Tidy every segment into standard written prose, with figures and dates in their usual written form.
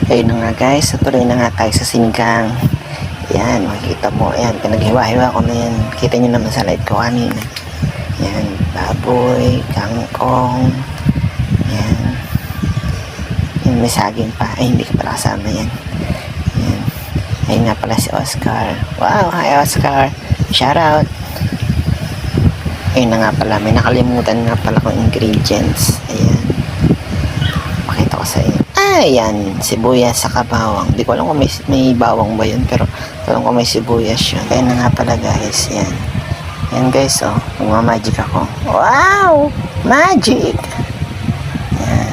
Ayun na nga guys, tuloy na nga tayo sa sinigang. Yan, makikita mo, yan, pinaghiwa-hiwa ko na yan. Kita nyo naman sa light ko kanina. Yan, baboy, kangkong. Yan. Yan, may saging pa. Ay, hindi ka pala kasama yan. Yan. Ayun nga pala si Oscar. Wow, hi Oscar. Shout out. Ayun na nga pala, may nakalimutan nga pala kong ingredients. Ayan. Pakita ko sa inyo. Ayan, sibuyas sa bawang. Di ko alam kung may bawang ba yun, pero alam ko may sibuyas yun. Ayan na nga pala guys, yan. Yan guys, oh, magmamagic ako. Wow! Magic! Yan.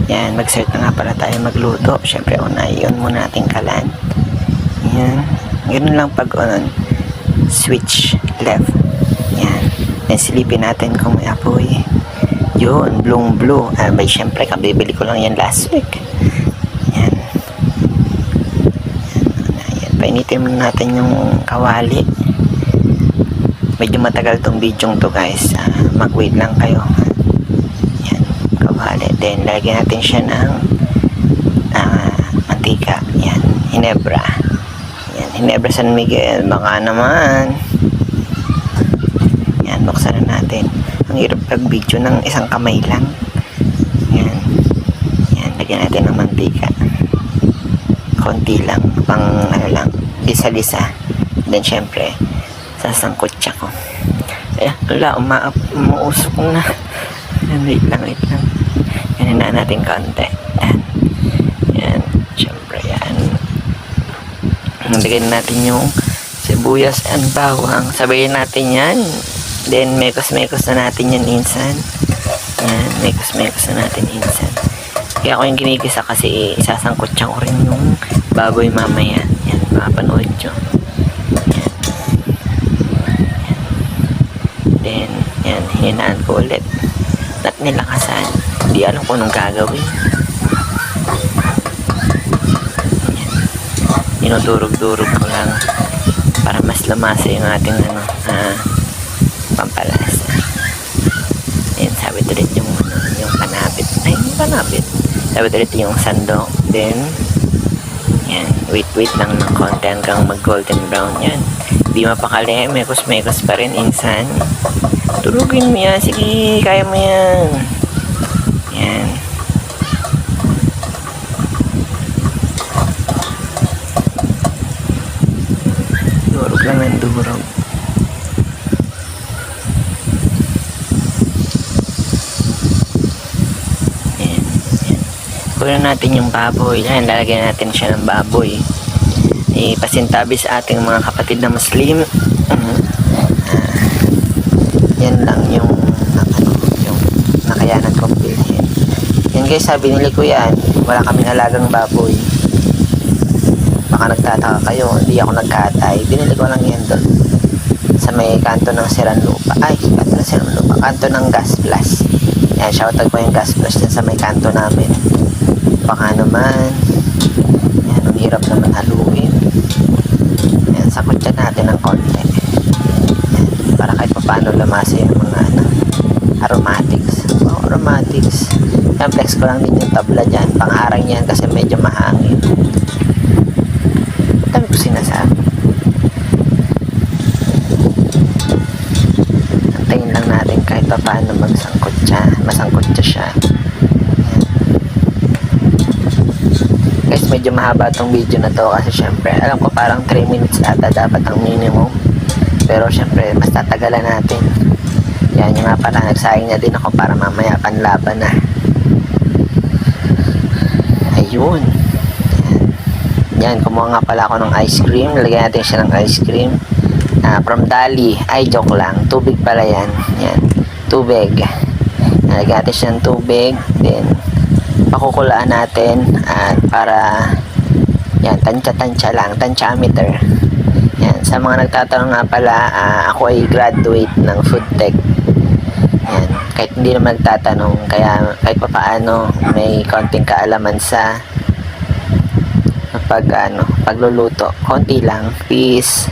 Yan, mag-start na nga pala tayo magluto. Siyempre, yun muna nating kalan. Yan. Ganun lang pag switch left. Yan. Then silipin natin kung may apoy. Yun, blue. May syempre, kabibili ko lang yan last week. Yan. Yan. Painitin muna natin yung kawali. Medyo matagal tong video to guys. Mag-wait lang kayo. Yan, kawali. Then, lagyan natin siya ng mantika. Yan, Hinebra. Yan, Hinebra San Miguel. Baka naman. Yan, buksan na natin. Ang hirap pag-video ng isang kamay lang. Yan. Yan, lagyan natin ng mantika. Konti lang. Pang lang. Lisa-lisa. Then, syempre, sasangkot siya ko. Ayan, wala. Umuusok na. Yan, wait lang. Yan, hinaan natin konti. Yan. Yan. Syempre, yan. Lagyan natin yung sibuyas and bawang. Sabayin natin yan. Then, mekos-mekos na natin yan insan. Yan, mekos-mekos na natin insan. Kaya ako yung ginigisa kasi isasangkot siya ko rin yung baboy mamaya. Yan, makapanood nyo. Yan. Then, yan, hinaan ko ulit. At nilakasan. Hindi alam kung anong gagawin. Yan. Dinudurog-durog ko lang para mas lumasa yung ating pampalasa. Ayan, sabit ulit yung panabit. Ay, yung panabit. Sabit ulit yung sandok. Then, yan, wait lang ng konti hanggang mag golden brown yan. Hindi mapakali, mekos-mekos pa rin insan. Turugin mo yan. Sige, kaya mo yan. Yan. Durog lang ng durog. Kunin natin yung baboy. Yan, lalagyan natin siya ng baboy. Pasintabi sa ating mga kapatid na Muslim. Yan lang yung nakayanan kong bilhin. Yan guys, sabi nila ko yan, wala kaming alagang baboy. Baka nagtataka kayo, hindi ako nagkatay. Binili ko lang yan doon sa may kanto ng Siranlupa. Ay, kanto ng Siranlupa. Kanto ng Gas Plus. Yan, shoutout ko yung Gas Plus dyan sa may kanto namin. Baka naman, yan, ang hirap naman haluin. Yan, sakot dyan natin ng konti. Yan, para kahit paano lumasa yung mga aromatics. Oh, aromatics. Yan, flex ko lang din yung tabla dyan. Pangharang yan kasi medyo mahangin. Dami ko sinasabi. Antayin lang natin kahit paano masangkot siya. Guys, medyo mahaba tong video na to kasi syempre, alam ko parang 3 minutes ata dapat ang minimum. Pero syempre, mas tatagalan natin. Yan, yung nga pala, nagsayang na din ako para mamaya panlaban na. Ayun. Yan, kumuha nga pala ako ng ice cream. Lagyan natin siya ng ice cream. From Dali. Ay, joke lang. Tubig pala yan. Yan, tubig. Lagyan natin siya ng tubig. Then, pakukulaan natin at para yan, tansya lang, tansyameter. Yan, sa mga nagtatanong nga pala, ako ay graduate ng food tech. Yan, kahit hindi naman nagtatanong, kaya kahit pa paano may konting kaalaman sa pagluluto, konti lang. Peace.